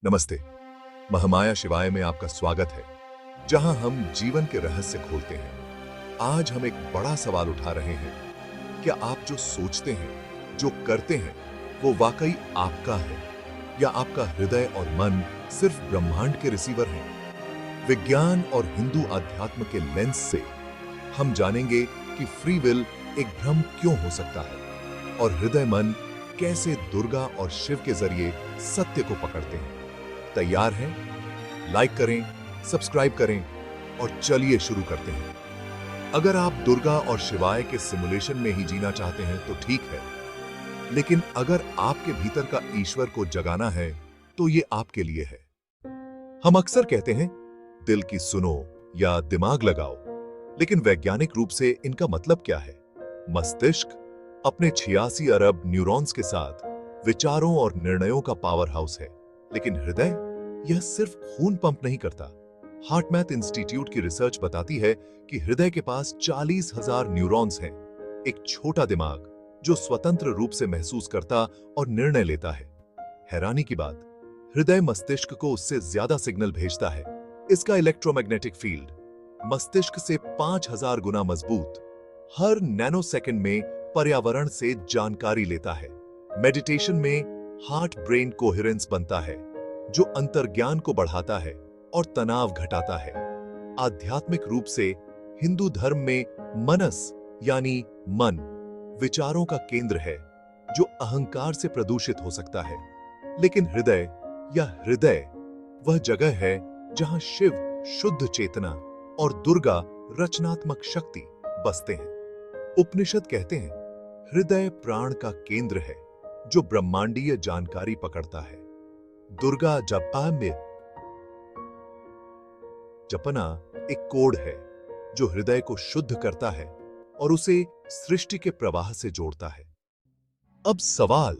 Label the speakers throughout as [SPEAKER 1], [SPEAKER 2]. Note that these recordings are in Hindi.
[SPEAKER 1] नमस्ते। महामाया शिवाय में आपका स्वागत है, जहां हम जीवन के रहस्य खोलते हैं। आज हम एक बड़ा सवाल उठा रहे हैं। क्या आप जो सोचते हैं, जो करते हैं, वो वाकई आपका है, या आपका हृदय और मन सिर्फ ब्रह्मांड के रिसीवर हैं? विज्ञान और हिंदू अध्यात्म के लेंस से हम जानेंगे कि फ्री विल एक भ्रम क्यों हो सकता है और हृदय मन कैसे दुर्गा और शिव के जरिए सत्य को पकड़ते हैं। तैयार हैं? लाइक करें, सब्सक्राइब करें और चलिए शुरू करते हैं। अगर आप दुर्गा और शिवाय के सिमुलेशन में ही जीना चाहते हैं तो ठीक है, लेकिन अगर आपके भीतर का ईश्वर को जगाना है तो ये आपके लिए है। हम अक्सर कहते हैं दिल की सुनो या दिमाग लगाओ, लेकिन वैज्ञानिक रूप से इनका मतलब क्या है? मस्तिष्क अपने 86 अरब न्यूरॉन्स के साथ विचारों और निर्णयों का पावर हाउस है, लेकिन हृदय यह सिर्फ खून पंप नहीं करता। हार्टमैथ इंस्टीट्यूट की रिसर्च बताती है कि हृदय के पास 40,000 न्यूरॉन्स हैं, एक छोटा दिमाग जो स्वतंत्र रूप से महसूस करता और निर्णय लेता है। हैरानी की बात, हृदय मस्तिष्क को उससे ज्यादा सिग्नल भेजता है। इसका इलेक्ट्रोमैग्नेटिक फील्ड मस्तिष्क से 5,000 गुना मजबूत, हर नैनोसेकंड में पर्यावरण से जानकारी लेता है। मेडिटेशन में हार्ट ब्रेन कोहेरेंस बनता है, जो अंतर्ज्ञान को बढ़ाता है और तनाव घटाता है। आध्यात्मिक रूप से हिंदू धर्म में मनस यानी मन विचारों का केंद्र है, जो अहंकार से प्रदूषित हो सकता है। लेकिन हृदय या हृदय वह जगह है जहां शिव शुद्ध चेतना और दुर्गा रचनात्मक शक्ति बसते हैं। उपनिषद कहते हैं हृदय प्राण का केंद्र है, जो ब्रह्मांडीय जानकारी पकड़ता है। दुर्गा जपना एक कोड है जो हृदय को शुद्ध करता है और उसे सृष्टि के प्रवाह से जोड़ता है। अब सवाल,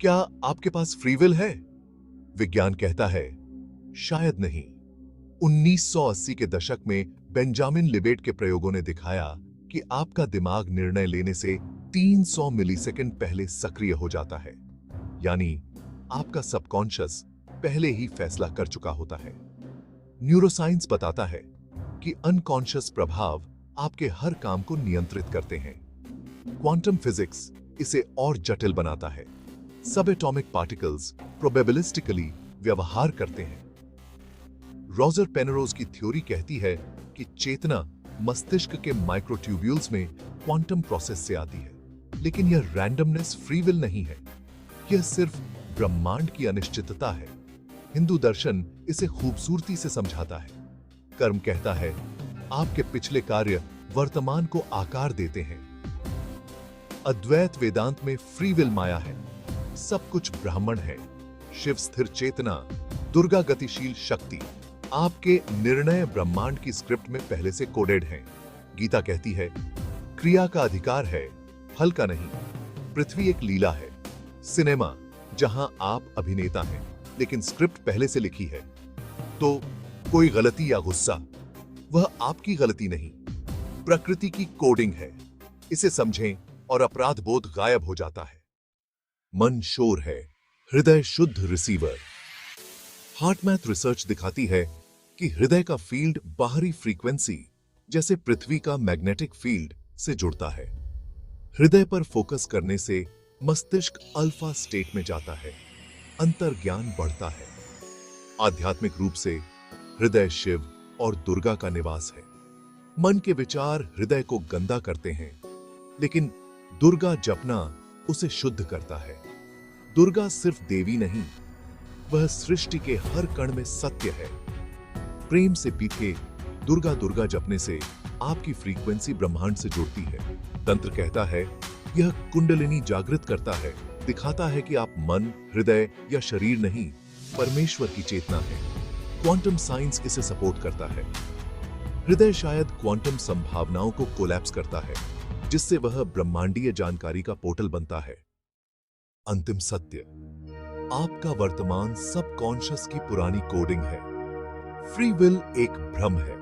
[SPEAKER 1] क्या आपके पास फ्री विल है? विज्ञान कहता है शायद नहीं। 1980 के दशक में बेंजामिन लिबेट के प्रयोगों ने दिखाया कि आपका दिमाग निर्णय लेने से 300 मिलीसेकंड पहले सक्रिय हो जाता है, यानी आपका सबकॉन्शियस पहले ही फैसला कर चुका होता है। न्यूरोसाइंस बताता है कि अनकॉन्शियस प्रभाव आपके हर काम को नियंत्रित करते हैं। क्वांटम फिजिक्स इसे और जटिल बनाता है। सब एटॉमिक पार्टिकल्स प्रोबेबिलिस्टिकली व्यवहार करते हैं। रॉजर पेनरोज की थ्योरी कहती है कि चेतना मस्तिष्क के माइक्रोट्यूब्यूल्स में क्वांटम प्रोसेस से आती है, लेकिन यह रैंडमनेस फ्री विल नहीं है, यह सिर्फ ब्रह्मांड की अनिश्चितता है। हिंदू दर्शन इसे खूबसूरती से समझाता है। कर्म कहता है आपके पिछले कार्य वर्तमान को आकार देते हैं। अद्वैत वेदांत में फ्री विल माया है, सब कुछ ब्राह्मण है। शिव स्थिर चेतना, दुर्गा गतिशील शक्ति। आपके निर्णय ब्रह्मांड की स्क्रिप्ट में पहले से कोडेड हैं। गीता कहती है क्रिया का अधिकार है, फल का नहीं। पृथ्वी एक लीला है। सिनेमा जहां आप अभिनेता हैं, लेकिन स्क्रिप्ट पहले से लिखी है। तो कोई गलती या गुस्सा, वह आपकी गलती नहीं, प्रकृति की कोडिंग है। इसे समझें और अपराध बोध गायब हो जाता है। मन शोर है, हृदय शुद्ध रिसीवर। हार्टमैथ रिसर्च दिखाती है कि हृदय का फील्ड बाहरी फ्रीक्वेंसी जैसे पृथ्वी का मैग्नेटिक फील्ड से जुड़ता है। हृदय पर फोकस करने से मस्तिष्क अल्फा स्टेट में जाता है, अंतर्ज्ञान बढ़ता है। आध्यात्मिक रूप से हृदय शिव और दुर्गा का निवास है। मन के विचार हृदय को गंदा करते हैं, लेकिन दुर्गा जपना उसे शुद्ध करता है। दुर्गा सिर्फ देवी नहीं, वह सृष्टि के हर कण में सत्य है। प्रेम से पीछे दुर्गा दुर्गा जपने से आपकी फ्रीक्वेंसी ब्रह्मांड से जुड़ती है। तंत्र कहता है यह कुंडलिनी जागृत करता है, दिखाता है कि आप मन, हृदय या शरीर नहीं, परमेश्वर की चेतना है। क्वांटम साइंस इसे सपोर्ट करता है। हृदय शायद क्वांटम संभावनाओं को कोलैप्स करता है, जिससे वह ब्रह्मांडीय जानकारी का पोर्टल बनता है। अंतिम सत्य, आपका वर्तमान सबकॉन्शियस की पुरानी कोडिंग है। फ्री विल एक भ्रम है।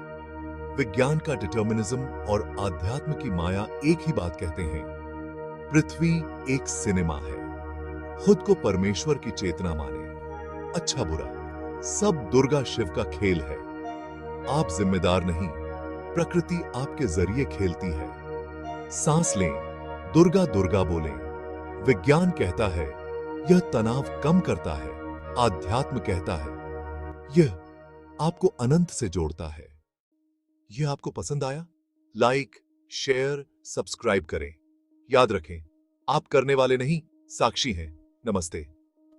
[SPEAKER 1] विज्ञान का डिटर्मिनिज्म और आध्यात्म की माया एक ही बात कहते हैं। पृथ्वी एक सिनेमा है। खुद को परमेश्वर की चेतना माने, अच्छा बुरा, सब दुर्गा शिव का खेल है। आप जिम्मेदार नहीं, प्रकृति आपके जरिए खेलती है। सांस लें, दुर्गा दुर्गा बोलें। विज्ञान कहता है यह तनाव कम करता है। आध्यात्म कहता है यह आपको अनंत से जोड़ता है। यह आपको पसंद आया? लाइक, शेयर, सब्सक्राइब करें। याद रखें, आप करने वाले नहीं, साक्षी हैं। नमस्ते।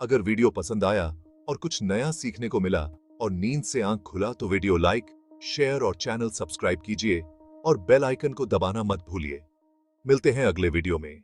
[SPEAKER 1] अगर वीडियो पसंद आया और कुछ नया सीखने को मिला और नींद से आंख खुला तो वीडियो लाइक, शेयर और चैनल सब्सक्राइब कीजिए और बेल आइकन को दबाना मत भूलिए। मिलते हैं अगले वीडियो में।